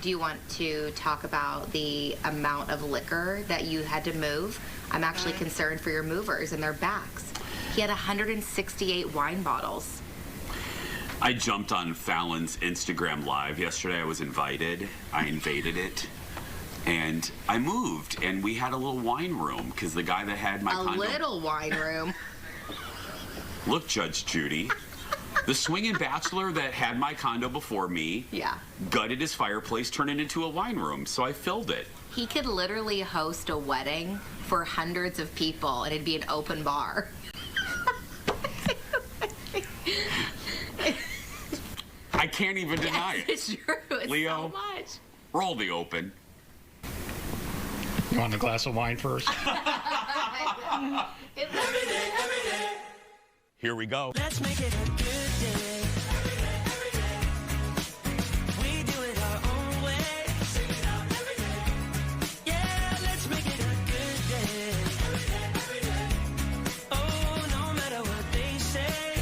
Do you want to talk about the amount of liquor that you had to move? I'm actually concerned for your movers and their backs. He had 168 wine bottles. I jumped on Falen's Instagram Live yesterday. I was invited. I invaded it. And I moved, and we had a little wine room, because the guy that had my condo... A little wine room. Look, Judge Judy. The swinging bachelor that had my condo before me gutted his fireplace, turned it into a wine room, so I filled it. He could literally host a wedding for hundreds of people, and it'd be an open bar. I can't even deny it. It's true. It's Leo, so much. roll the open. You want a glass of wine first? Here we go. Let's make it a good day. Every day. We do it our own way. Sing it out every day. Yeah, let's make it a good day. Every day. Oh, no matter what they say.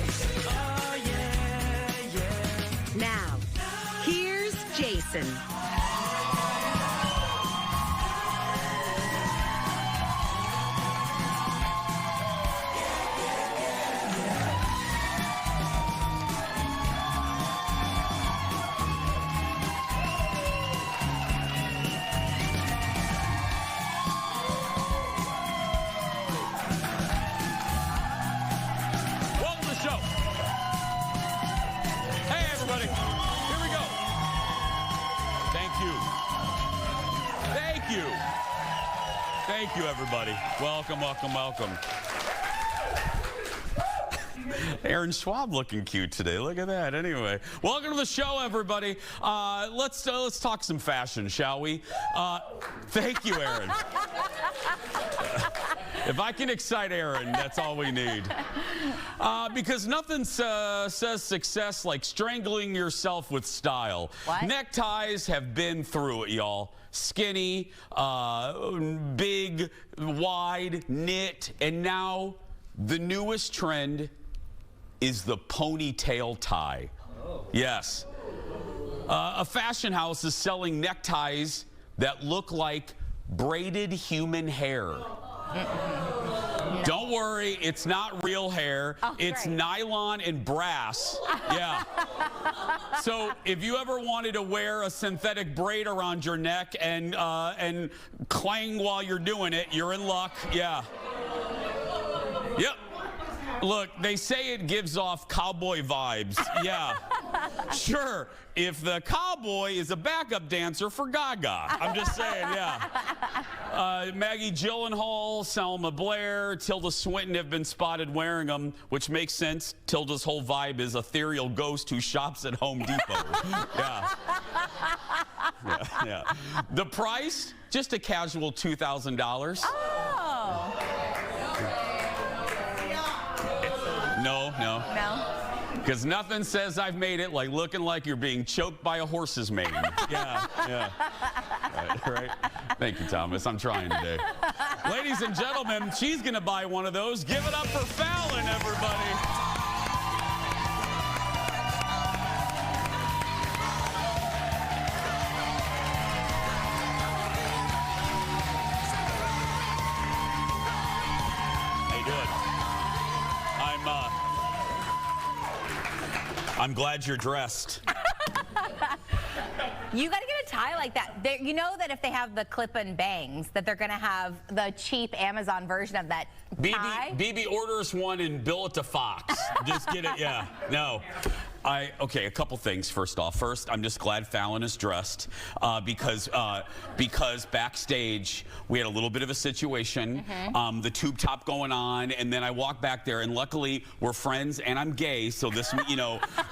Oh, yeah. Now, here's Jason. Thank you, everybody. Welcome, welcome, welcome. Aaron Schwab looking cute today. Look at that. Anyway, welcome to the show, everybody. Let's talk some fashion, shall we? Thank you, Aaron. If I can excite Aaron, that's all we need. Because nothing says success like strangling yourself with style. What? Neckties have been through it, y'all. Skinny, big, wide, knit, and now the newest trend is the ponytail tie. Oh. Yes. A fashion house is selling neckties that look like braided human hair. Don't worry, it's not real hair. Oh, it's great. nylon and brass. Yeah. So if you ever wanted to wear a synthetic braid around your neck and clang while you're doing it, you're in luck. Yeah. Yep. Look, they say it gives off cowboy vibes. Yeah. Sure, if the cowboy is a backup dancer for Gaga. I'm just saying, yeah. Maggie Gyllenhaal, Selma Blair, Tilda Swinton have been spotted wearing them, which makes sense. Tilda's whole vibe is ethereal ghost who shops at Home Depot. Yeah. Yeah. The price, just a casual $2,000. Oh. No. Because nothing says I've made it like looking like you're being choked by a horse's mane. Yeah. Right. Thank you, Thomas. I'm trying today. Ladies and gentlemen, she's going to buy one of those. Give it up for Falen, everybody. How you doing? I'm glad you're dressed. You got to get a tie like that. You know that if they have the clip-in bangs, that they're going to have the cheap Amazon version of that tie? BB orders one and bill it to Fox. Just get it, yeah. No. Okay, a couple things first off. First, I'm just glad Falen is dressed because backstage we had a little bit of a situation, the tube top going on, and then I walked back there, and luckily we're friends and I'm gay, so this,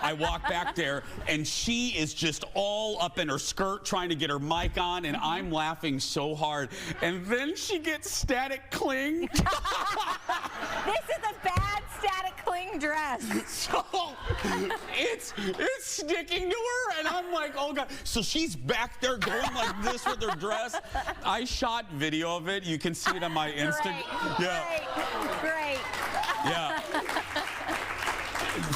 I walked back there and she is just all up in her skirt trying to get her mic on, and I'm laughing so hard, and then she gets static cling. This is a bad static cling dress. So it's sticking to her, and I'm like, oh God. So she's back there going like this with her dress. I shot video of it. You can see it on my Instagram. Great. Yeah. Great. Yeah.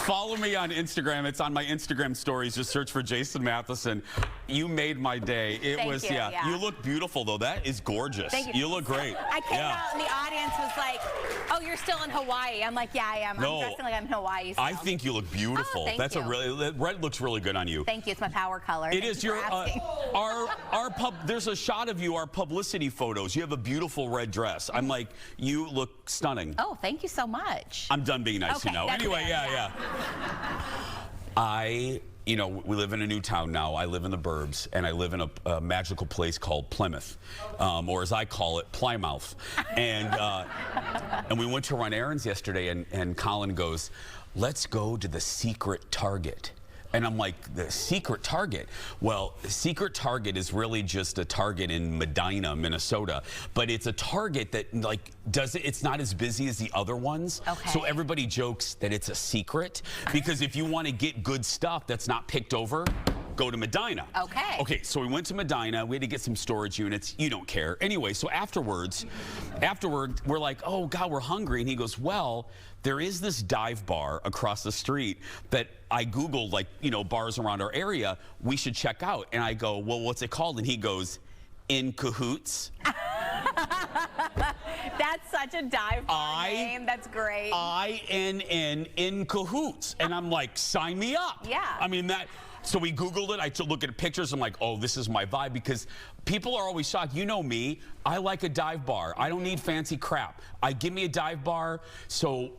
Follow me on Instagram. It's on my Instagram stories. Just search for Jason Matheson. You made my day. It Thank was, you, yeah. yeah. You look beautiful, though. That is gorgeous. Thank you. You look great. I came out and the audience was like, "Oh, you're still in Hawaii." I'm like, "Yeah, I am. No, I'm dressing like I'm in Hawaii." Still. I think you look beautiful. Oh, thank That's you. red looks really good on you. Thank you. It's my power color. It Thank is you your for asking. there's a shot of you, our publicity photos. You have a beautiful red dress. I'm like, you look stunning. Oh, thank you so much. I'm done being nice, Okay, you know. that's Anyway, fair, yeah. You know, we live in a new town now. I live in the burbs, and I live in a magical place called Plymouth, or as I call it, Plymouth. And we went to run errands yesterday, and Colin goes, "Let's go to the secret Target." And I'm like, the secret Target? Well, the secret Target is really just a Target in Medina, Minnesota. But it's a Target that, like, it's not as busy as the other ones. Okay. So everybody jokes that it's a secret. Because if you want to get good stuff that's not picked over, go to Medina. Okay. Okay, so we went to Medina. We had to get some storage units. You don't care. Anyway, so afterward, we're like, oh, God, we're hungry. And he goes, well, there is this dive bar across the street that I Googled, like, you know, bars around our area. We should check out. And I go, well, what's it called? And he goes, In Cahoots. That's such a dive bar name. That's great. INN, In Cahoots. And I'm like, sign me up. Yeah. I mean, so we Googled it. I took a look at pictures. I'm like, oh, this is my vibe, because people are always shocked. You know me. I like a dive bar. I don't need fancy crap. Give me a dive bar. So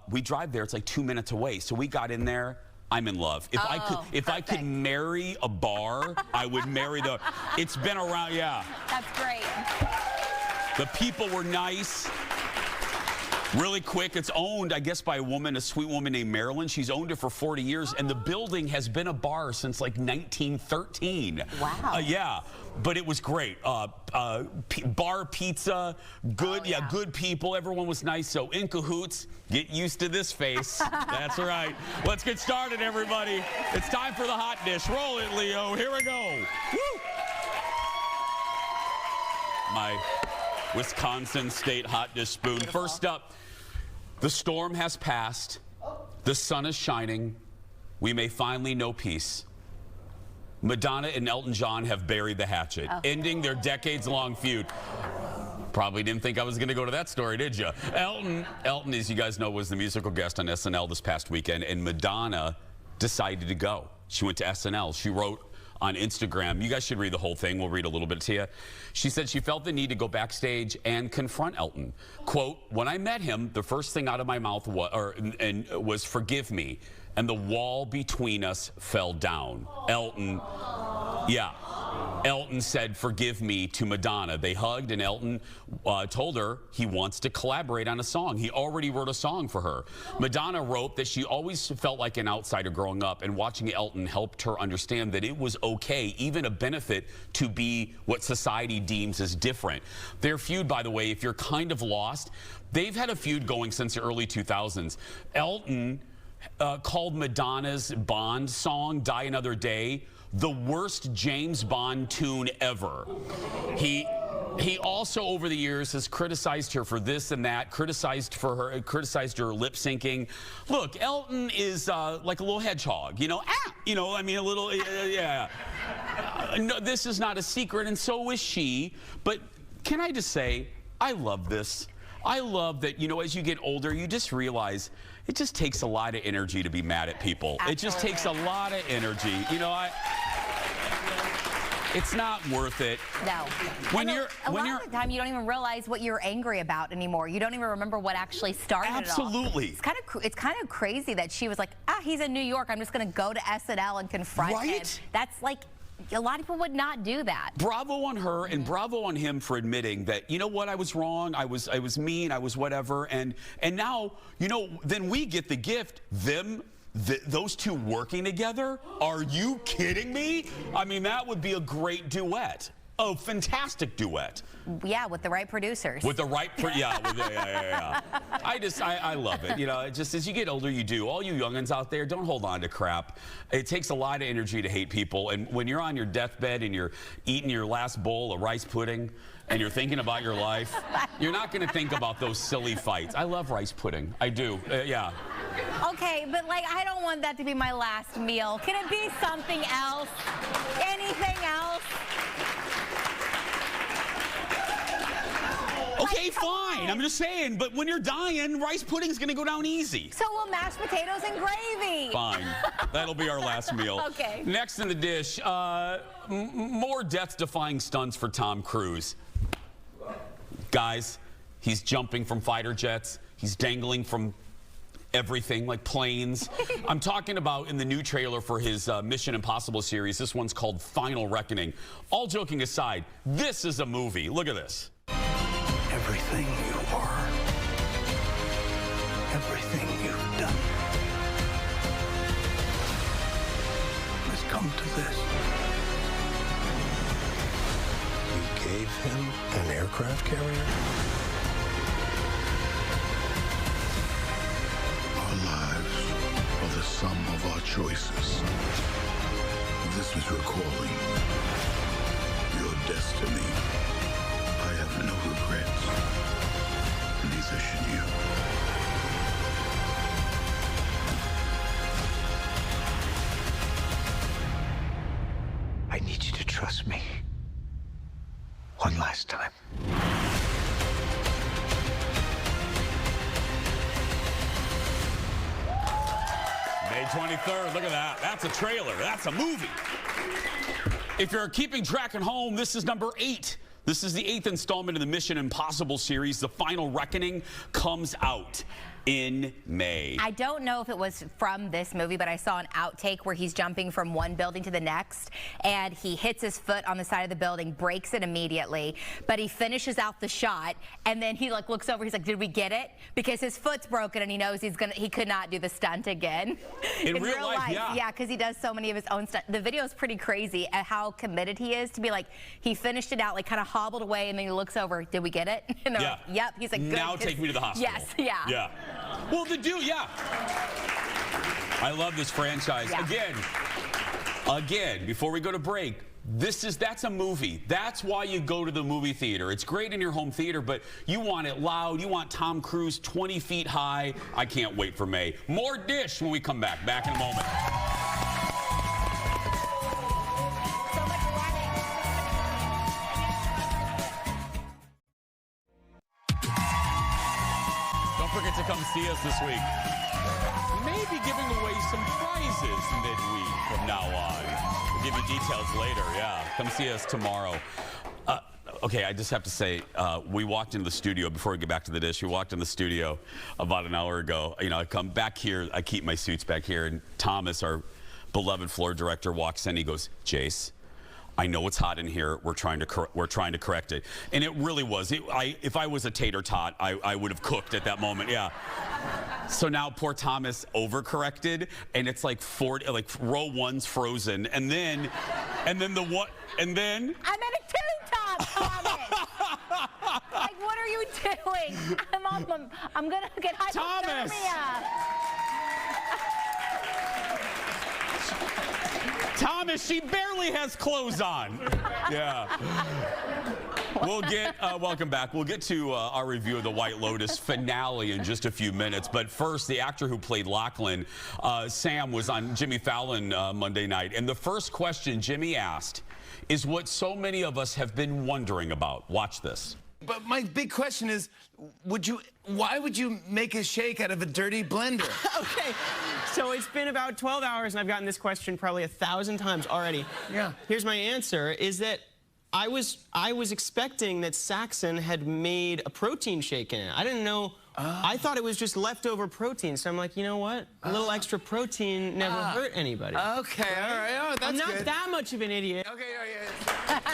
we drive there. It's like 2 minutes away. So we got in there. I'm in love. If I could marry a bar, I would marry the. It's been around, yeah. That's great. The people were nice. Really quick, it's owned, I guess, by a sweet woman named Marilyn. She's owned it for 40 years, and the building has been a bar since like 1913. Wow. Yeah, but it was great. Bar pizza, good, good people. Everyone was nice. So In Cahoots, get used to this face. That's right. Let's get started, everybody. It's time for the hot dish. Roll it, Leo. Here we go. Woo! My Wisconsin State hot dish spoon. Beautiful. First up, the storm has passed. The sun is shining. We may finally know peace. Madonna and Elton John have buried the hatchet, ending their decades-long feud. Probably didn't think I was going to go to that story, did you? Elton, as you guys know, was the musical guest on SNL this past weekend, and Madonna decided to go. She went to SNL. She wrote on Instagram. You guys should read the whole thing. We'll read a little bit to you. She said she felt the need to go backstage and confront Elton. Quote, when I met him, the first thing out of my mouth was forgive me. And the wall between us fell down. Elton said, forgive me to Madonna. They hugged, and Elton told her he wants to collaborate on a song. He already wrote a song for her. Madonna wrote that she always felt like an outsider growing up, and watching Elton helped her understand that it was okay, even a benefit, to be what society deems as different. Their feud, by the way, if you're kind of lost, they've had a feud going since the early 2000s. Elton called Madonna's Bond song, Die Another Day, the worst James Bond tune ever. He also, over the years, has criticized her for this and that, criticized her lip syncing. Look, Elton is like a little hedgehog, you know, I mean, a little, yeah. No, this is not a secret, and so is she. But can I just say, I love this. I love that, you know, as you get older, you just realize it just takes a lot of energy to be mad at people. Absolutely. It just takes a lot of energy. You know, it's not worth it. No. A lot of the time, you don't even realize what you're angry about anymore. You don't even remember what actually started Absolutely. it all. It's kind of crazy that she was like, he's in New York. I'm just going to go to SNL and confront him. That's like, a lot of people would not do that. Bravo on her, and bravo on him for admitting that, you know what, I was wrong, I was mean, I was whatever, and now, you know, then we get the gift, those two working together. Are you kidding me? I mean, that would be a great duet. A fantastic duet. Yeah, with the right producers. With the right, yeah. I love it. You know, just as you get older, you do. All you youngins out there, don't hold on to crap. It takes a lot of energy to hate people. And when you're on your deathbed and you're eating your last bowl of rice pudding, and you're thinking about your life, you're not going to think about those silly fights. I love rice pudding. I do. Yeah. Okay, but like, I don't want that to be my last meal. Can it be something else? Anything else? Okay, fine. I'm just saying, but when you're dying, rice pudding's going to go down easy. So will mashed potatoes and gravy. Fine. That'll be our last meal. Okay. Next in the dish, more death-defying stunts for Tom Cruise. Guys, he's jumping from fighter jets. He's dangling from everything, like planes. I'm talking about in the new trailer for his Mission Impossible series. This one's called Final Reckoning. All joking aside, this is a movie. Look at this. Everything you are, everything you've done, has come to this. You gave him an aircraft carrier? Our lives are the sum of our choices. This is your calling, your destiny. I have no regrets. Neither should you. I need you to trust me. One last time. May 23rd, look at that. That's a trailer. That's a movie. If you're keeping track at home, this is number 8. This is the 8th installment of the Mission Impossible series. The Final Reckoning comes out in May. I don't know if it was from this movie, but I saw an outtake where he's jumping from one building to the next, and he hits his foot on the side of the building, breaks it immediately, but he finishes out the shot, and then he like looks over, he's like, did we get it? Because his foot's broken and he knows he could not do the stunt again. In real life, yeah. Yeah, because he does so many of his own stunts. The video is pretty crazy at how committed he is to be like, he finished it out, like kind of hobbled away, and then he looks over, did we get it? And they're Yeah. like, yep. He's like, good. Now take me to the hospital. Yes, yeah. Yeah. Well, yeah. I love this franchise. Yeah. Again, before we go to break, that's a movie. That's why you go to the movie theater. It's great in your home theater, but you want it loud. You want Tom Cruise 20 feet high. I can't wait for May. More Dish when we come back. Back in a moment. Don't forget to come see us this week. We may be giving away some prizes midweek from now on. We'll give you details later, yeah. Come see us tomorrow. Okay, I just have to say, we walked into the studio, before we get back to the dish, we walked in the studio about an hour ago. You know, I come back here, I keep my suits back here, and Thomas, our beloved floor director, walks in, he goes, Jace, I know it's hot in here. We're trying to correct it, and it really was. If I was a tater tot, I would have cooked at that moment. Yeah. So now poor Thomas overcorrected, and it's like row 1's frozen, and then the what? And then I'm at a two-top, Thomas. Like, what are you doing? I'm gonna get hypothermia. Thomas, she barely has clothes on. Yeah. We'll get, welcome back. We'll get to our review of the White Lotus finale in just a few minutes. But first, the actor who played Lachlan, Sam, was on Jimmy Fallon Monday night. And the first question Jimmy asked is what so many of us have been wondering about. Watch this. But my big question is, why would you make a shake out of a dirty blender? Okay, so it's been about 12 hours, and I've gotten this question probably 1,000 times already. Yeah. Here's my answer, is that I was expecting that Saxon had made a protein shake in it. I didn't know. I thought it was just leftover protein, so I'm like, you know what? A little extra protein never hurt anybody. Okay, all right. Oh, that's I'm not good. that much of an idiot. Okay, all right.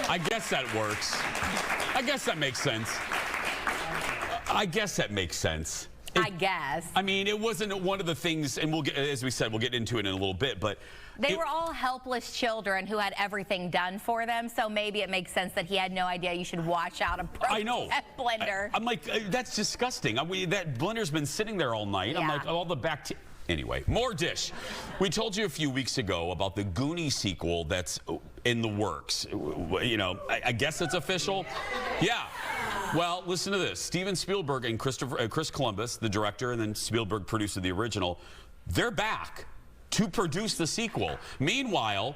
I guess that works. I guess that makes sense. I guess that makes sense. I guess. I mean, it wasn't one of the things, and we'll get, as we said, we'll get into it in a little bit, but They were all helpless children who had everything done for them, so maybe it makes sense that he had no idea you should wash out a blender. I'm like, that's disgusting. That blender's been sitting there all night. Yeah. I'm like, all the Anyway, more Dish. We told you a few weeks ago about the Goonies sequel that's in the works. You know, I guess it's official. Yeah. Well, listen to this. Steven Spielberg and Chris Columbus, the director, and then Spielberg produced the original, they're back to produce the sequel. Meanwhile,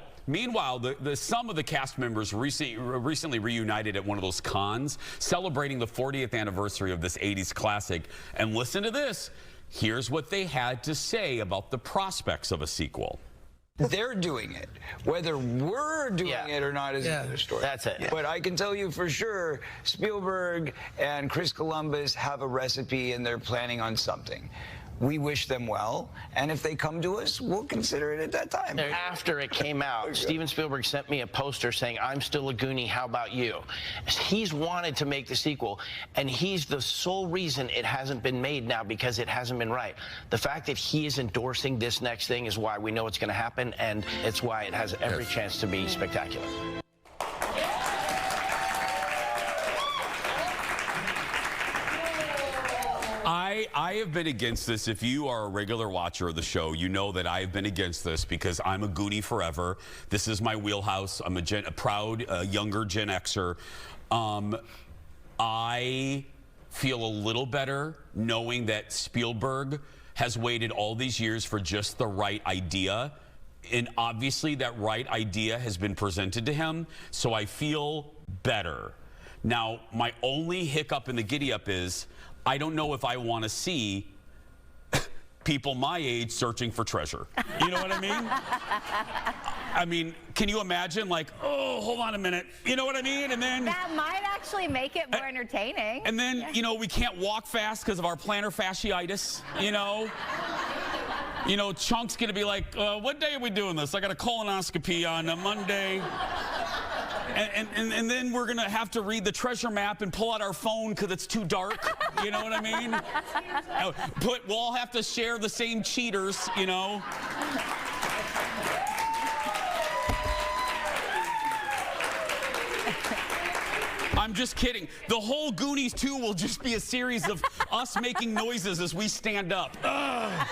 some of the cast members recently reunited at one of those cons, celebrating the 40th anniversary of this 80s classic. And listen to this. Here's what they had to say about the prospects of a sequel. They're doing it. Whether we're doing it or not is another story. That's it. But I can tell you for sure, Spielberg and Chris Columbus have a recipe and they're planning on something. We wish them well, and if they come to us, we'll consider it at that time. After it came out, Steven Spielberg sent me a poster saying, "I'm still a Goonie, how about you?" He's wanted to make the sequel, and he's the sole reason it hasn't been made now, because it hasn't been right. The fact that he is endorsing this next thing is why we know it's going to happen, and it's why it has every chance to be spectacular. I have been against this. If you are a regular watcher of the show, you know that I have been against this because I'm a Goonie forever. This is my wheelhouse. I'm a proud younger Gen Xer. I feel a little better knowing that Spielberg has waited all these years for just the right idea. And obviously that right idea has been presented to him. So I feel better. Now, my only hiccup in the giddy-up is I don't know if I want to see people my age searching for treasure. You know what I mean? I mean, can you imagine, like, oh, hold on a minute. You know what I mean? And then that might actually make it more entertaining. And then, you know, we can't walk fast because of our plantar fasciitis, you know? You know, Chunk's going to be like, what day are we doing this? I got a colonoscopy on a Monday. And then we're going to have to read the treasure map and pull out our phone because it's too dark. You know what I mean? We'll all have to share the same cheaters, you know? I'm just kidding. The whole Goonies 2 will just be a series of us making noises as we stand up. Ugh.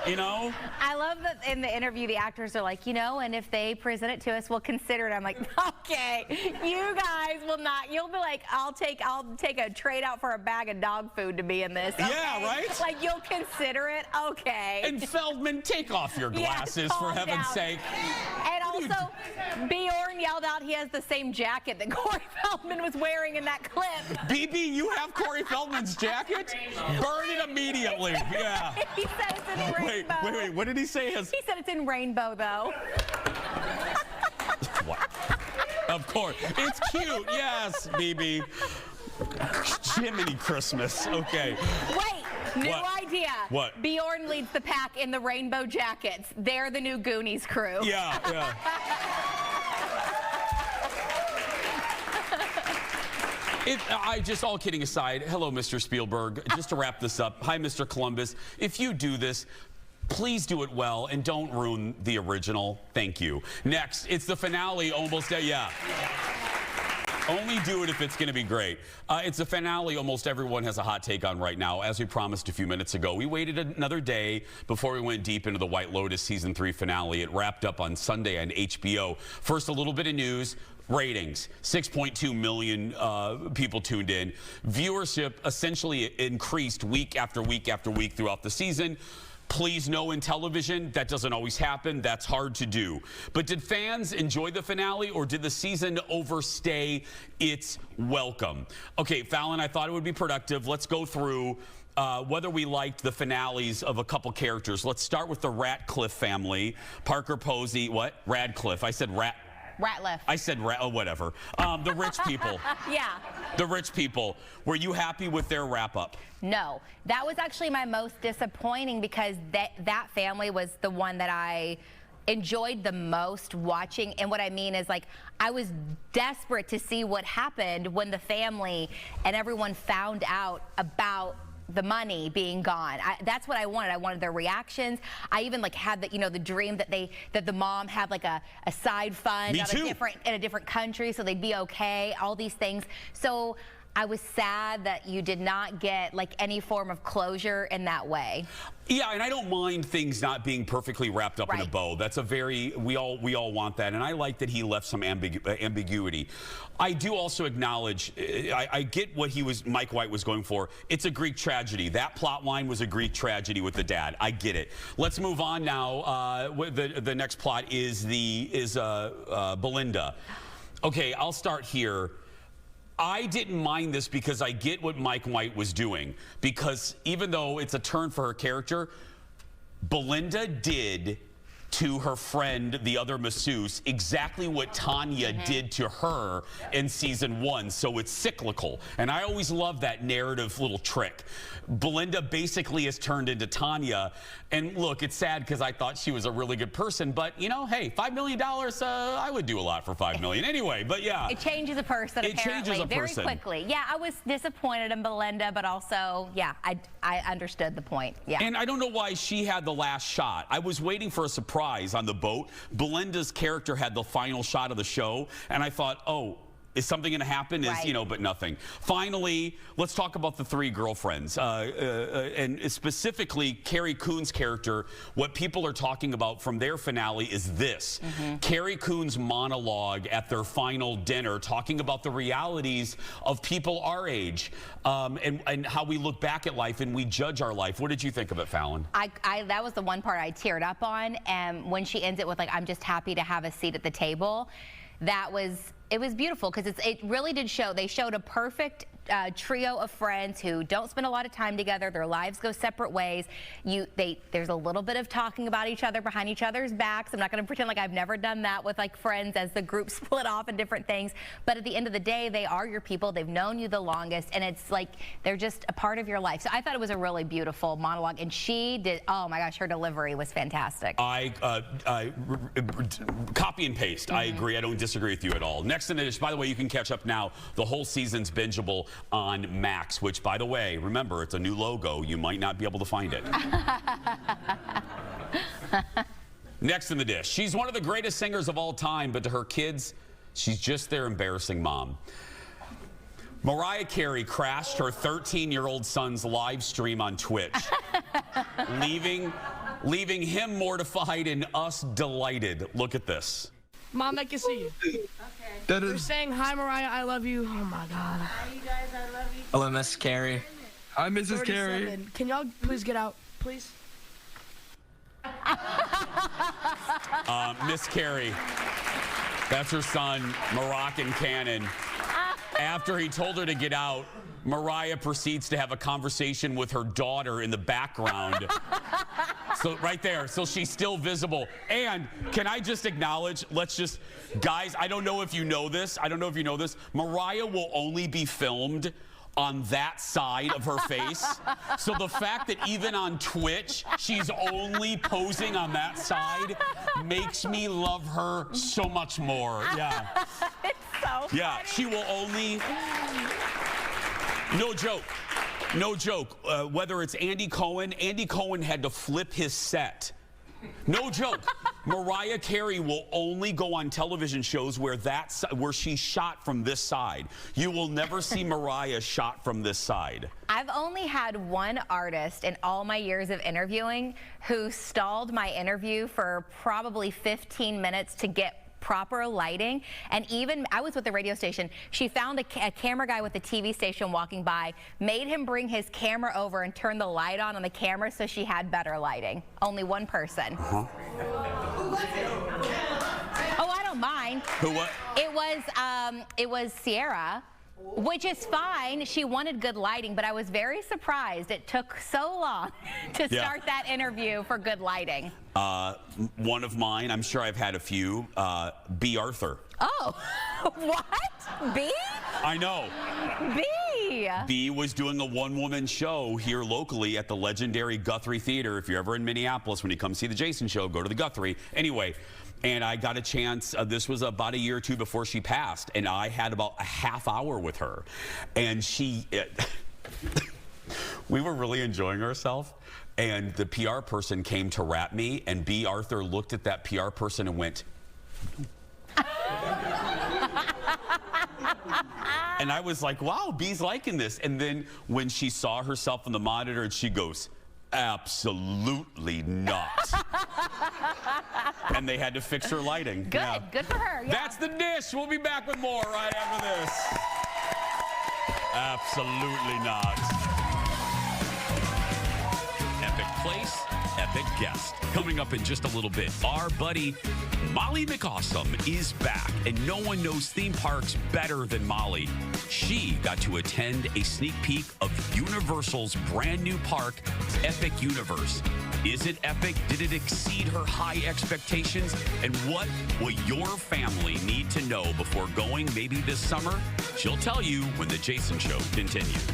You know? I love that in the interview, the actors are like, you know, and if they present it to us, we'll consider it. I'm like, okay, you guys will not. You'll be like, I'll take a trade out for a bag of dog food to be in this. Okay? Yeah, right? Like, you'll consider it? Okay. And Feldman, take off your glasses, for heaven's sake. And also, Bjorn yelled out he has the same jacket that Corey Feldman was wearing in that clip. BB, you have Corey Feldman's jacket? Burn it immediately. Yeah. He said it's in rainbow. Wait, what did he say? He said it's in rainbow, though. What? Of course. It's cute. Yes, BB. Jiminy Christmas. Okay. Wait, new idea. What? Bjorn leads the pack in the rainbow jackets. They're the new Goonies crew. Yeah, yeah. I just, all kidding aside, hello, Mr. Spielberg. Just to wrap this up, hi, Mr. Columbus. If you do this, please do it well and don't ruin the original. Thank you. Next, it's the finale almost, yeah. Only do it if it's going to be great. It's the finale almost everyone has a hot take on right now. As we promised a few minutes ago, we waited another day before we went deep into the White Lotus Season 3 finale. It wrapped up on Sunday on HBO. First, a little bit of news. Ratings, 6.2 million people tuned in. Viewership essentially increased week after week after week throughout the season. Please know in television, that doesn't always happen. That's hard to do. But did fans enjoy the finale, or did the season overstay its welcome? Okay, Fallon, I thought it would be productive. Let's go through whether we liked the finales of a couple characters. Let's start with the Ratcliffe family. Parker Posey, what? Radcliffe. I said Ratliff. I said, oh, whatever. The rich people. Yeah. The rich people. Were you happy with their wrap-up? No. That was actually my most disappointing because that family was the one that I enjoyed the most watching. And what I mean is, like, I was desperate to see what happened when the family and everyone found out about the money being gone. That's what I wanted. I wanted their reactions. I even had the, the dream that the mom had like a side fund in a different country so they'd be okay, all these things. So I was sad that you did not get like any form of closure in that way. Yeah, and I don't mind things not being perfectly wrapped up in a bow. That's a very, we all want that, and I like that he left some ambiguity. I do also acknowledge, I get what Mike White was going for. It's a Greek tragedy. That plot line was a Greek tragedy with the dad. I get it. Let's move on now. The next plot is Belinda. Okay, I'll start here. I didn't mind this because I get what Mike White was doing. Because even though it's a turn for her character, Belinda did to her friend, the other masseuse, exactly what Tanya did to her in season 1. So it's cyclical. And I always love that narrative little trick. Belinda basically has turned into Tanya. And look, it's sad because I thought she was a really good person. But, you know, hey, $5 million, I would do a lot for $5 million anyway. But yeah. It changes a person, apparently, very quickly. Yeah, I was disappointed in Belinda, but also, yeah, I understood the point. Yeah. And I don't know why she had the last shot. I was waiting for a surprise on the boat. Belinda's character had the final shot of the show, and I thought, oh, is something going to happen? You know, but nothing. Finally, let's talk about the 3 girlfriends, and specifically Carrie Coon's character. What people are talking about from their finale is this. Carrie Coon's monologue at their final dinner, talking about the realities of people our age, and how we look back at life and we judge our life. What did you think of it, Falen? That was the one part I teared up on, and when she ends it with, like, I'm just happy to have a seat at the table, it was beautiful because it really did show. They showed a perfect trio of friends who don't spend a lot of time together. Their lives go separate ways. There's a little bit of talking about each other behind each other's backs. I'm not going to pretend like I've never done that with like friends as the group split off and different things. But at the end of the day, they are your people. They've known you the longest, and it's like they're just a part of your life. So I thought it was a really beautiful monologue, and she did. Oh my gosh, her delivery was fantastic. I copy and paste. I agree. I don't disagree with you at all. Next in the dish, by the way, you can catch up now. The whole season's bingeable on Max, which, by the way, remember, it's a new logo. You might not be able to find it. Next in the dish, she's one of the greatest singers of all time, but to her kids, she's just their embarrassing mom. Mariah Carey crashed her 13-year-old son's live stream on Twitch, leaving him mortified and us delighted. Look at this. Mom, I can see you. Okay. You're saying, hi, Mariah, I love you. Oh, my God. Hi, you guys, I love you. Hello, Miss Carey. Hi, Mrs. Carey. Can y'all please get out, please? Miss Carey, that's her son, Moroccan Cannon. After he told her to get out, Mariah proceeds to have a conversation with her daughter in the background. So right there, so she's still visible. And can I just acknowledge, guys, I don't know if you know this. Mariah will only be filmed on that side of her face. So the fact that even on Twitch, she's only posing on that side makes me love her so much more. Yeah. It's so funny. Yeah, she will only... No joke. No joke. Whether it's Andy Cohen had to flip his set. No joke. Mariah Carey will only go on television shows where she's shot from this side. You will never see Mariah shot from this side. I've only had one artist in all my years of interviewing who stalled my interview for probably 15 minutes to get proper lighting. And even I was with the radio station, she found a camera guy with the TV station walking by, made him bring his camera over and turn the light on the camera so she had better lighting. Only one person. Oh, I don't mind. Who what? It was Sierra, which is fine. She wanted good lighting, but I was very surprised it took so long to start that interview for good lighting. One of mine, I'm sure I've had a few, B. Arthur. Oh, what? B? I know. B. B was doing a one-woman show here locally at the legendary Guthrie Theater. If you're ever in Minneapolis, when you come see the Jason Show, go to the Guthrie. Anyway, and I got a chance, this was about a year or two before she passed, and I had about a half hour with her. And we were really enjoying ourselves. And the PR person came to wrap me, and B. Arthur looked at that PR person and went, And I was like, wow, B's liking this. And then when she saw herself on the monitor, and she goes, absolutely not. And they had to fix her lighting. Good. Yeah. Good for her. Yeah. That's the dish. We'll be back with more right after this. Absolutely not. Epic place, epic guest. Coming up in just a little bit, our buddy Molly McAwesome is back, and no one knows theme parks better than Molly. She got to attend a sneak peek of Universal's brand new park, Epic Universe. Is it epic? Did it exceed her high expectations? And what will your family need to know before going maybe this summer? She'll tell you when the Jason Show continues.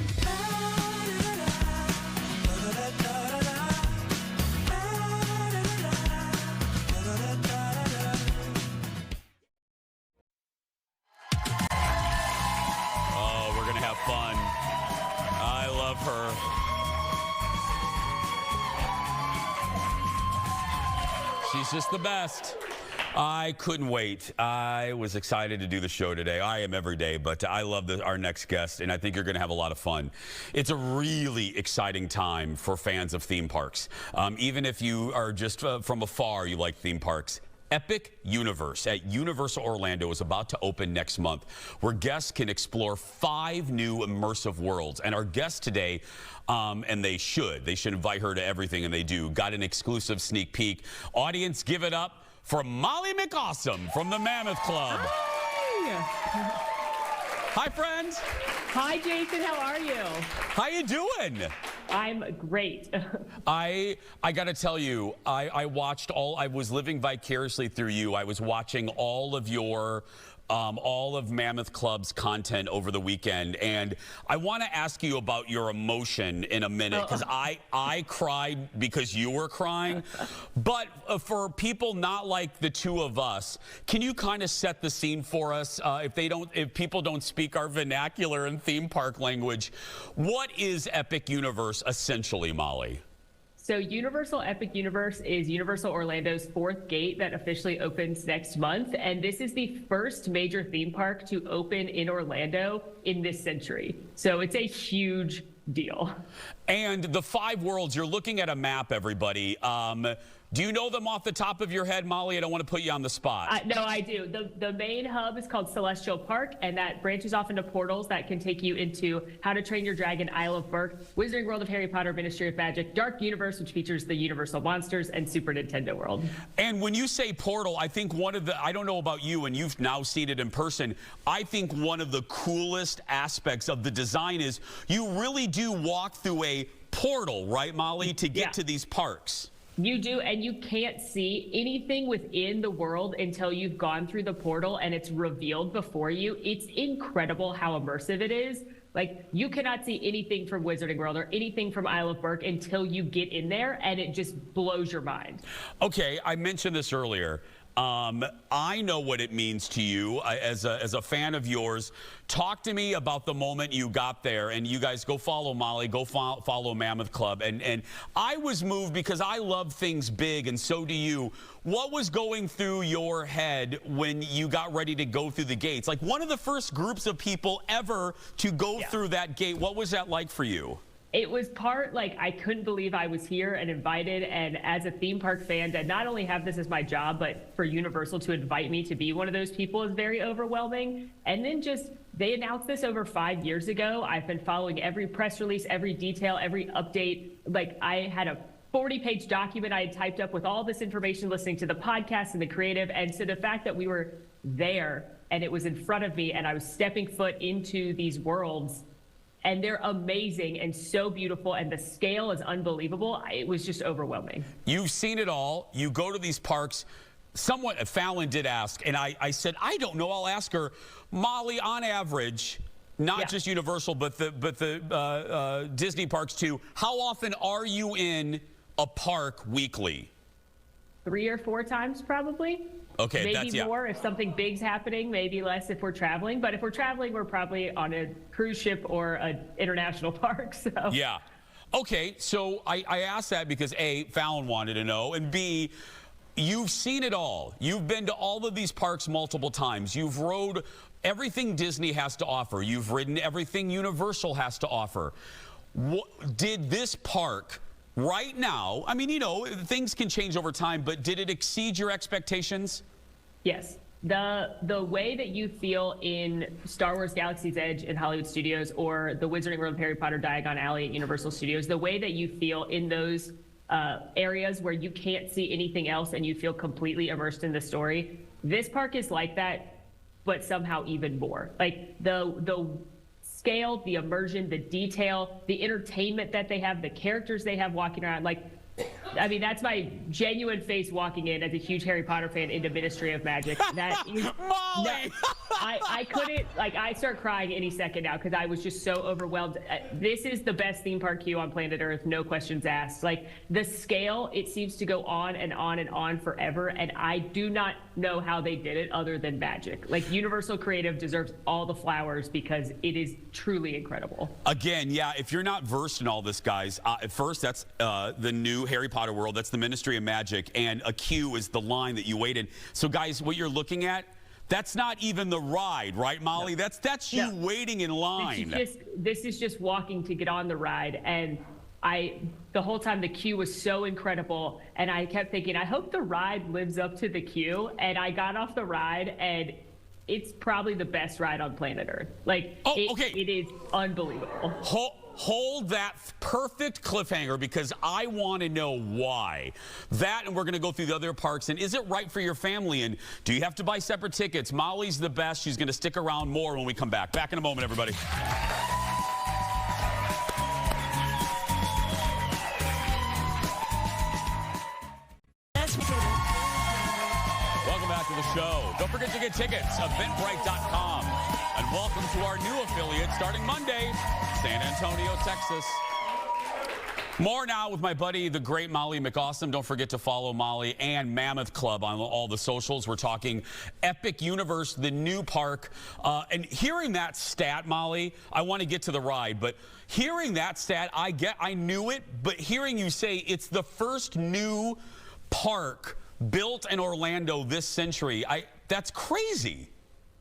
Fun. I love her. She's just the best. I couldn't wait. I was excited to do the show today. I am every day, but I love our next guest, and I think you're going to have a lot of fun. It's a really exciting time for fans of theme parks. Even if you are just from afar, you like theme parks. Epic Universe at Universal Orlando is about to open next month, where guests can explore 5 new immersive worlds. And our guest today, and they should invite her to everything, and they do, got an exclusive sneak peek. Audience, give it up for Molly McAwesome from the Mammoth Club. Hi. Hi, friends. Hi, Jason. How are you? How you doing? I'm great. I got to tell you, I watched I was living vicariously through you. I was watching all of your all of Mammoth Club's content over the weekend, and I want to ask you about your emotion in a minute, because I cried because you were crying. But for people not like the two of us, can you kind of set the scene for us? If people don't speak our vernacular and theme park language, what is Epic Universe essentially, Molly? So Universal Epic Universe is Universal Orlando's 4th gate that officially opens next month. And this is the first major theme park to open in Orlando in this century. So it's a huge deal. And the 5 worlds, you're looking at a map, everybody. Do you know them off the top of your head, Molly? I don't want to put you on the spot. No, I do. The main hub is called Celestial Park, and that branches off into portals that can take you into How to Train Your Dragon, Isle of Berk, Wizarding World of Harry Potter, Ministry of Magic, Dark Universe, which features the Universal Monsters, and Super Nintendo World. And when you say portal, I think I don't know about you, and you've now seen it in person, I think one of the coolest aspects of the design is you really do walk through a portal, right, Molly, to get to these parks. You do, and you can't see anything within the world until you've gone through the portal and it's revealed before you. It's incredible how immersive it is. Like, you cannot see anything from Wizarding World or anything from Isle of Berk until you get in there, and it just blows your mind. Okay, I mentioned this earlier. I know what it means to you as a fan of yours. Talk to me about the moment you got there, and you guys go follow Molly, go follow Mammoth Club. And I was moved because I love things big, and so do you. What was going through your head when you got ready to go through the gates? Like, one of the first groups of people ever to go through that gate. What was that like for you? It was I couldn't believe I was here and invited, and as a theme park fan, to not only have this as my job, but for Universal to invite me to be one of those people is very overwhelming. And then they announced this over 5 years ago. I've been following every press release, every detail, every update. Like, I had a 40-page document I had typed up with all this information, listening to the podcast and the creative. And so the fact that we were there and it was in front of me and I was stepping foot into these worlds, and they're amazing and so beautiful, and the scale is unbelievable. It was just overwhelming. You've seen it all. You go to these parks. Someone, Falen did ask, and I said, I don't know. I'll ask her. Molly, on average, not just Universal, but the Disney parks too, how often are you in a park weekly? 3 or 4 times, probably. Okay, maybe more if something big's happening, maybe less if we're traveling. But if we're traveling, we're probably on a cruise ship or an international park. So yeah. Okay, so I asked that because A, Fallon wanted to know, and B, you've seen it all. You've been to all of these parks multiple times. You've rode everything Disney has to offer. You've ridden everything Universal has to offer. Did this park right now, I mean, you know, things can change over time, but did it exceed your expectations? Yes. The way that you feel in Star Wars Galaxy's Edge at Hollywood Studios or the Wizarding World of Harry Potter Diagon Alley at Universal Studios, the way that you feel in those areas where you can't see anything else and you feel completely immersed in the story, this park is like that, but somehow even more. Like the scale, the immersion, the detail, the entertainment that they have, the characters they have walking around, like, I mean, that's my genuine face walking in as a huge Harry Potter fan into Ministry of Magic. That is, Molly! I couldn't, like, I start crying any second now because I was just so overwhelmed. This is the best theme park queue on planet Earth, no questions asked. Like, the scale, it seems to go on and on and on forever, and I do not know how they did it other than magic. Like, Universal Creative deserves all the flowers because it is truly incredible. Again, yeah, if you're not versed in all this, guys, at first, that's the new Harry Potter world. That's the Ministry of Magic, and a queue is the line that you wait in. So, guys, what you're looking at, that's not even the ride, right, Molly? No. That's you waiting in line. This is just walking to get on the ride, and the whole time the queue was so incredible, and I kept thinking, I hope the ride lives up to the queue, and I got off the ride, and it's probably the best ride on planet Earth. Like, it is unbelievable. Hold that perfect cliffhanger because I want to know why. That, and we're going to go through the other parks. And is it right for your family? And do you have to buy separate tickets? Molly's the best. She's going to stick around more when we come back. Back in a moment, everybody. Welcome back to the show. Don't forget to get tickets, eventbrite.com. And welcome to our new affiliate starting Monday, San Antonio, Texas. More now with my buddy, the great Molly McAwesome. Don't forget to follow Molly and Mammoth Club on all the socials. We're talking Epic Universe, the new park. And hearing that stat, Molly, I want to get to the ride, but hearing that stat, I knew it, but hearing you say it's the first new park built in Orlando this century, that's crazy.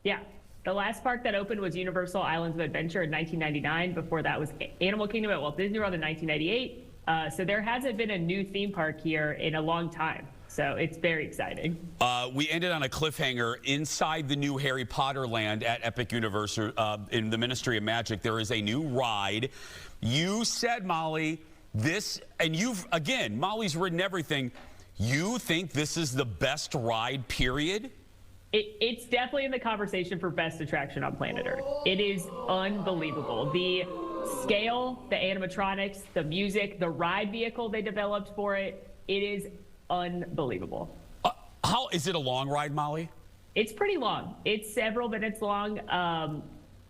Yeah. The last park that opened was Universal Islands of Adventure in 1999. Before that was Animal Kingdom at Walt Disney World in 1998. So there hasn't been a new theme park here in a long time. So it's very exciting. We ended on a cliffhanger inside the new Harry Potter land at Epic Universe in the Ministry of Magic. There is a new ride. You said, Molly, this, and again, Molly's ridden everything. You think this is the best ride, period? It's definitely in the conversation for best attraction on planet Earth. It is unbelievable. The scale, the animatronics, the music, the ride vehicle they developed for it, it is unbelievable. How is it a long ride, Molly? It's pretty long. It's several minutes long.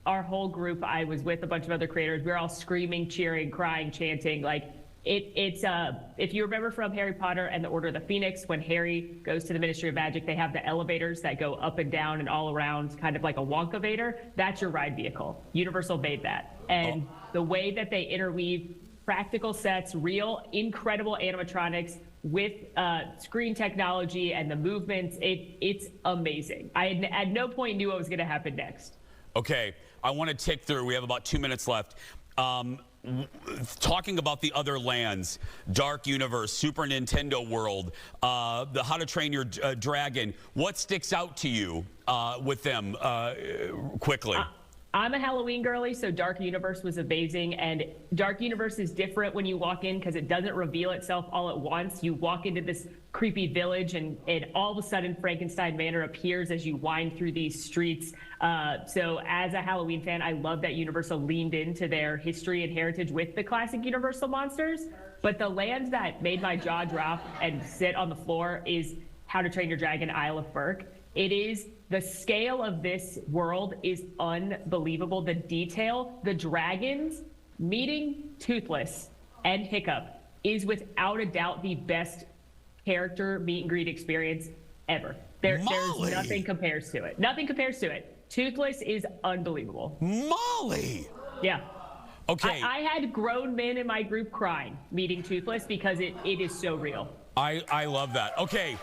Our whole group, I was with a bunch of other creators, we were all screaming, cheering, crying, chanting, like, if you remember from Harry Potter and the Order of the Phoenix, when Harry goes to the Ministry of Magic, they have the elevators that go up and down and all around, kind of like a Wonka-vator. That's your ride vehicle. Universal made that. And the way that they interweave practical sets, real, incredible animatronics with screen technology and the movements, it's amazing. I at no point knew what was going to happen next. Okay, I want to tick through. We have about 2 minutes left. Talking about the other lands, Dark Universe, Super Nintendo World, the How to Train Your Dragon, what sticks out to you with them quickly? I'm a Halloween girly, so Dark Universe was amazing. And Dark Universe is different when you walk in because it doesn't reveal itself all at once. You walk into this creepy village and all of a sudden Frankenstein Manor appears as you wind through these streets. So as a Halloween fan, I love that Universal leaned into their history and heritage with the classic Universal monsters. But the land that made my jaw drop and sit on the floor is How to Train Your Dragon Isle of Berk. It is, the scale of this world is unbelievable. The detail, the dragons meeting Toothless and Hiccup is without a doubt the best character meet and greet experience ever. There's nothing compares to it. Nothing compares to it. Toothless is unbelievable. Molly! Yeah. Okay. I had grown men in my group crying meeting Toothless because it is so real. I love that. Okay,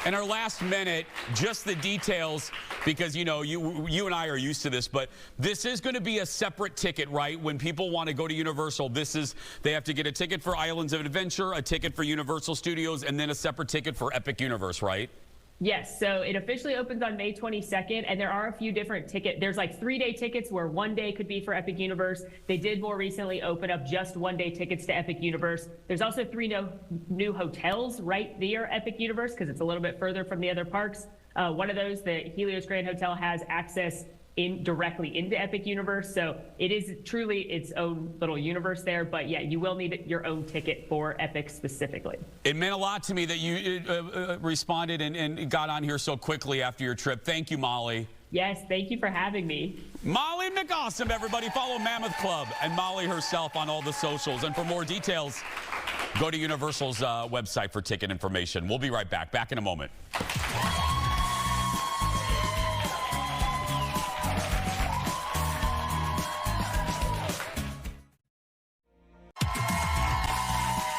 In our last minute, just the details, because, you know, you and I are used to this, but this is going to be a separate ticket, right? When people want to go to Universal, they have to get a ticket for Islands of Adventure, a ticket for Universal Studios, and then a separate ticket for Epic Universe, right? Yes, so it officially opens on May 22nd, and there are a few different tickets. There's like 3-day tickets where one day could be for Epic Universe. They did more recently open up just one-day tickets to Epic Universe. There's also 3 new hotels right near Epic Universe because it's a little bit further from the other parks. One of those, the Helios Grand Hotel, has access directly into Epic Universe, so it is truly its own little universe there. But yeah, you will need your own ticket for Epic specifically. It meant a lot to me that you responded and got on here so quickly after your trip. Thank you, Molly. Yes, thank you for having me. Molly McAwesome, everybody. Follow Mammoth Club and Molly herself on all the socials. And for more details, go to Universal's website for ticket information. We'll be right back. Back in a moment.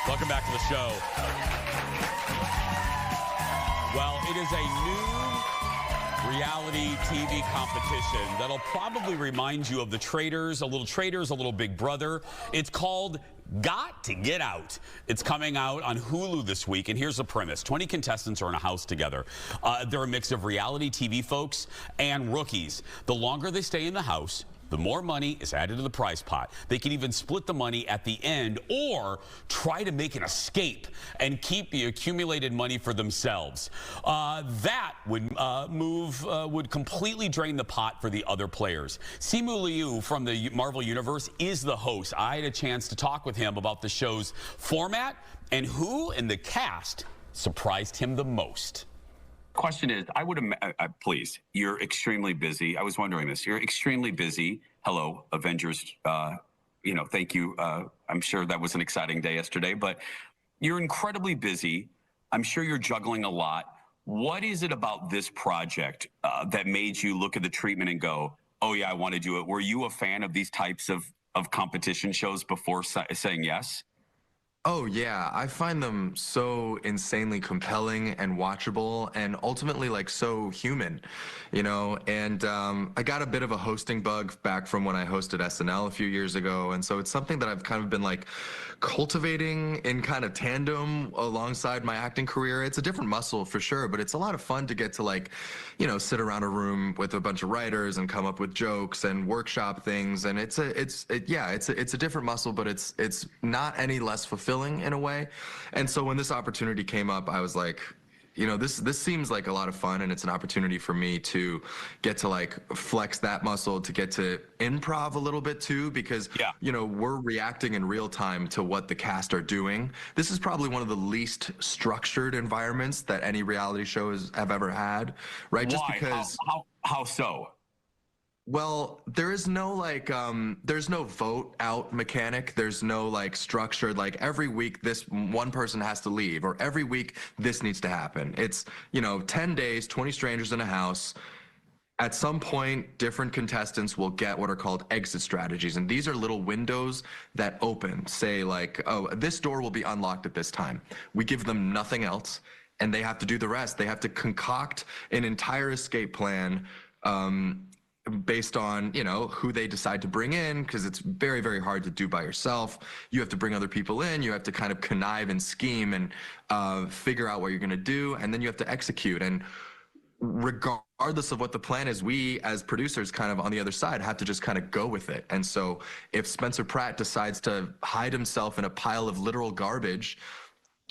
Welcome back to the show. Well, it is a new reality TV competition that'll probably remind you of the Traitors, a little Big Brother. It's called Got to Get Out. It's coming out on Hulu this week, and here's the premise. 20 contestants are in a house together. They're a mix of reality TV folks and rookies. The longer they stay in the house, the more money is added to the prize pot. They can even split the money at the end or try to make an escape and keep the accumulated money for themselves. That would completely drain the pot for the other players. Simu Liu from the Marvel Universe is the host. I had a chance to talk with him about the show's format and who in the cast surprised him the most. Question is, please, you're extremely busy. I was wondering this. You're extremely busy. Hello, Avengers. Thank you. I'm sure that was an exciting day yesterday, but you're incredibly busy. I'm sure you're juggling a lot. What is it about this project that made you look at the treatment and go, oh yeah, I want to do it? Were you a fan of these types of competition shows before saying yes? Oh, yeah. I find them so insanely compelling and watchable and ultimately like so human, you know, and I got a bit of a hosting bug back from when I hosted SNL a few years ago. And so it's something that I've kind of been like cultivating in kind of tandem alongside my acting career. It's a different muscle for sure, but it's a lot of fun to get to like, you know, sit around a room with a bunch of writers and come up with jokes and workshop things. And it's a different muscle, but it's not any less fulfilling in a way. And so when this opportunity came up, I was like, you know, this seems like a lot of fun, and it's an opportunity for me to get to like flex that muscle, to get to improv a little bit too, because you know, we're reacting in real time to what the cast are doing. This is probably one of the least structured environments that any reality shows have ever had, right? Why? Just because how so? Well, there is no like, there's no vote out mechanic. There's no like structured, like every week this one person has to leave, or every week this needs to happen. It's, you know, 10 days, 20 strangers in a house. At some point, different contestants will get what are called exit strategies. And these are little windows that open, say like, oh, this door will be unlocked at this time. We give them nothing else, and they have to do the rest. They have to concoct an entire escape plan, based on, you know, who they decide to bring in, because it's very, very hard to do by yourself. You have to bring other people in. You have to kind of connive and scheme and figure out what you're going to do, and then you have to execute. And regardless of what the plan is, we as producers kind of on the other side have to just kind of go with it. And so if Spencer Pratt decides to hide himself in a pile of literal garbage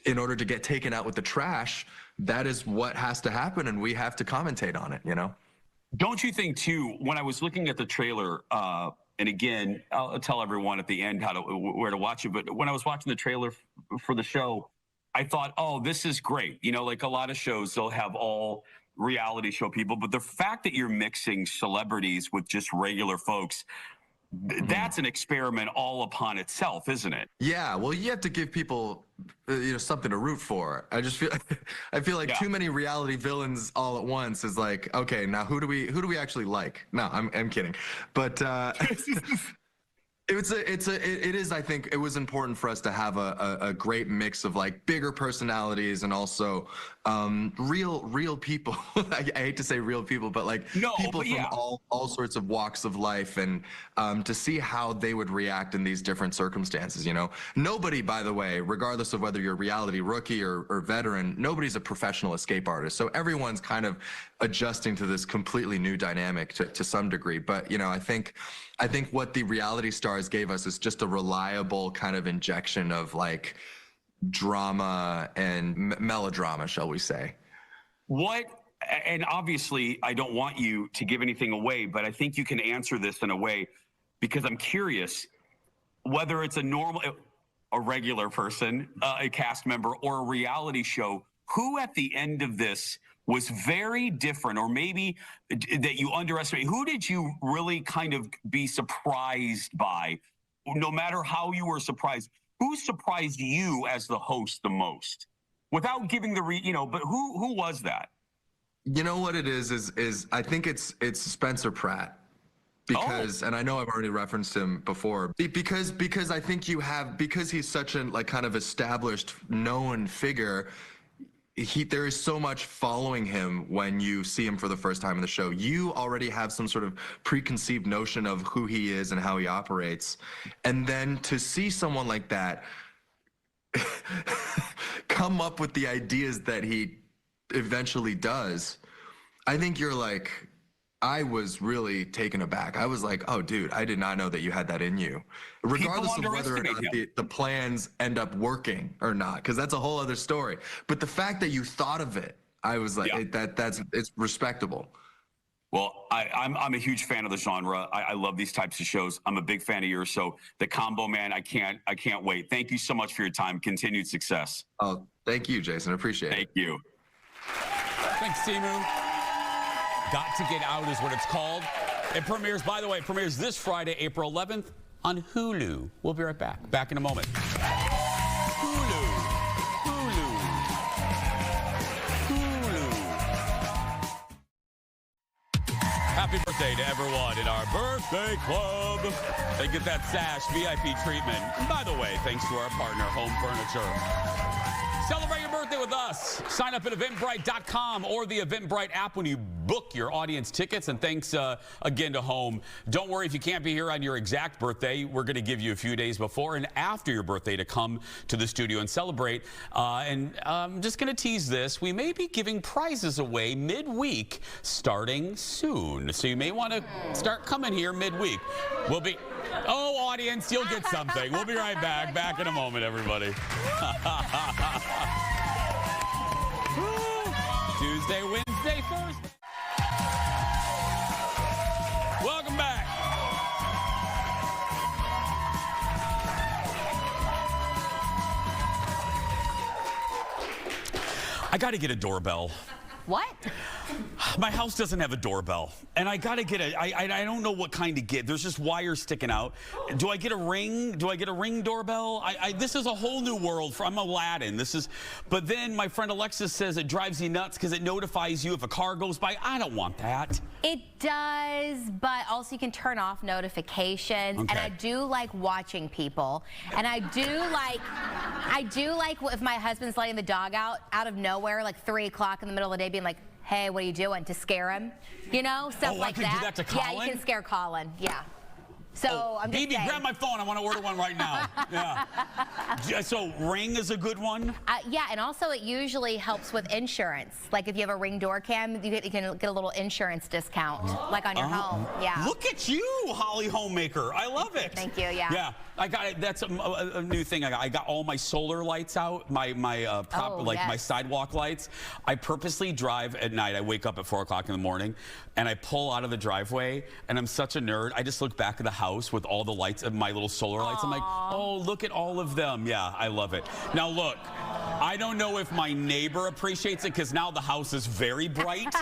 in order to get taken out with the trash, that is what has to happen, and we have to commentate on it, you know? Don't you think, too, when I was looking at the trailer, and again, I'll tell everyone at the end where to watch it, but when I was watching the trailer for the show, I thought, oh, this is great. You know, like a lot of shows, they'll have all reality show people, but the fact that you're mixing celebrities with just regular folks, that's an experiment all upon itself, isn't it? Yeah, well, you have to give people, you know, something to root for. I feel like too many reality villains all at once is like, okay, now who do we actually like? No, I'm kidding, but It is, I think, it was important for us to have a great mix of like bigger personalities and also real people. I hate to say real people, but like people from all sorts of walks of life, and to see how they would react in these different circumstances, you know. Nobody, by the way, regardless of whether you're a reality rookie or veteran, nobody's a professional escape artist. So everyone's kind of adjusting to this completely new dynamic to some degree. But, you know, I think what the reality stars gave us is just a reliable kind of injection of like drama and melodrama, shall we say. And obviously I don't want you to give anything away, but I think you can answer this in a way, because I'm curious whether it's a regular person, a cast member, or a reality show, who at the end of this was very different, or maybe that you underestimate? Who did you really kind of be surprised by? No matter how you were surprised, who surprised you as the host the most? Without giving but who was that? You know what it is I think it's Spencer Pratt. Because, and I know I've already referenced him before, because I think because he's such a like kind of established, known figure, there is so much following him when you see him for the first time in the show. You already have some sort of preconceived notion of who he is and how he operates. And then to see someone like that come up with the ideas that he eventually does, I think you're like, I was really taken aback. I was like, oh, dude, I did not know that you had that in you. Regardless of whether or not the plans end up working or not, because that's a whole other story. But the fact that you thought of it, I was like, it's respectable. Well, I'm a huge fan of the genre. I love these types of shows. I'm a big fan of yours. So the combo, man, I can't wait. Thank you so much for your time. Continued success. Oh, thank you, Jason. I appreciate it. Thank you. Thanks, Simu. Got to Get Out is what it's called. It premieres, by the way, this Friday, April 11th on Hulu. We'll be right back. Back in a moment. Hulu. Happy birthday to everyone in our birthday club. They get that sash VIP treatment. And by the way, thanks to our partner, Home Furniture. Celebrate your birthday with us. Sign up at eventbrite.com or the Eventbrite app when you book your audience tickets. And thanks again to Home. Don't worry if you can't be here on your exact birthday. We're going to give you a few days before and after your birthday to come to the studio and celebrate. And I'm just going to tease this. We may be giving prizes away midweek starting soon. So you may want to start coming here midweek. We'll be... Oh, audience, you'll get something. We'll be right back. Back in a moment, everybody. Tuesday, Wednesday, Thursday. Welcome back. I got to get a doorbell. What? My house doesn't have a doorbell, and I gotta get I don't know what kind to get. There's just wires sticking out. Do I get a ring? Do I get a ring doorbell? This is a whole new world. I'm Aladdin. But then my friend Alexis says it drives you nuts because it notifies you if a car goes by. I don't want that. It does, but also you can turn off notifications. Okay. And I do like watching people, and I do like if my husband's letting the dog out of nowhere, like 3 o'clock in the middle of the day, being like, hey, what are you doing? To scare him, you know, stuff like that. I can do that to Colin? Yeah, you can scare Colin. Yeah. So I'm just saying. Grab my phone. I want to order one right now. Yeah. So Ring is a good one? Yeah, and also it usually helps with insurance. Like if you have a Ring door cam, you can get a little insurance discount, like on your home. Yeah. Look at you, Holly Homemaker. I love it. Thank you. Yeah. Yeah. I got it. That's a new thing. I got all my solar lights out, my sidewalk lights. I purposely drive at night. I wake up at 4 o'clock in the morning, and I pull out of the driveway, and I'm such a nerd. I just look back at the house with all the lights of my little solar lights. I'm like, oh, look at all of them. Yeah, I love it. Now look, I don't know if my neighbor appreciates it because now the house is very bright.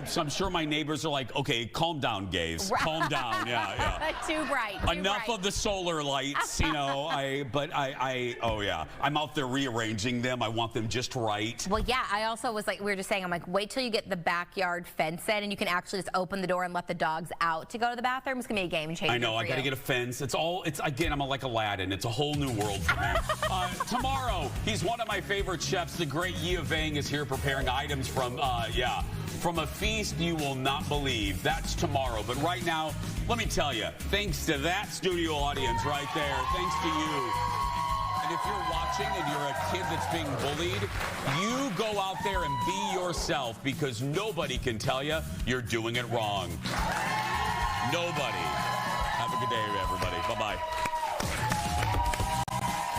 So I'm sure my neighbors are like, okay, calm down, gays. Calm down. Yeah. Too bright. Enough of the solar lights, you know. Oh yeah. I'm out there rearranging them. I want them just right. Well, yeah, I also was like, we were just saying, I'm like, wait till you get the backyard fence in and you can actually just open the door and let the dogs out to go to the bathroom. It's going to be a game changer. I know, I got to get a fence. Again, I'm like Aladdin. It's a whole new world for me. Tomorrow, he's one of my favorite chefs. The great Yi Vang is here preparing items from a feast you will not believe. That's tomorrow. But right now, let me tell you, thanks to that studio audience right there, thanks to you. And if you're watching and you're a kid that's being bullied, you go out there and be yourself because nobody can tell you you're doing it wrong. Nobody. Have a good day, everybody. Bye-bye.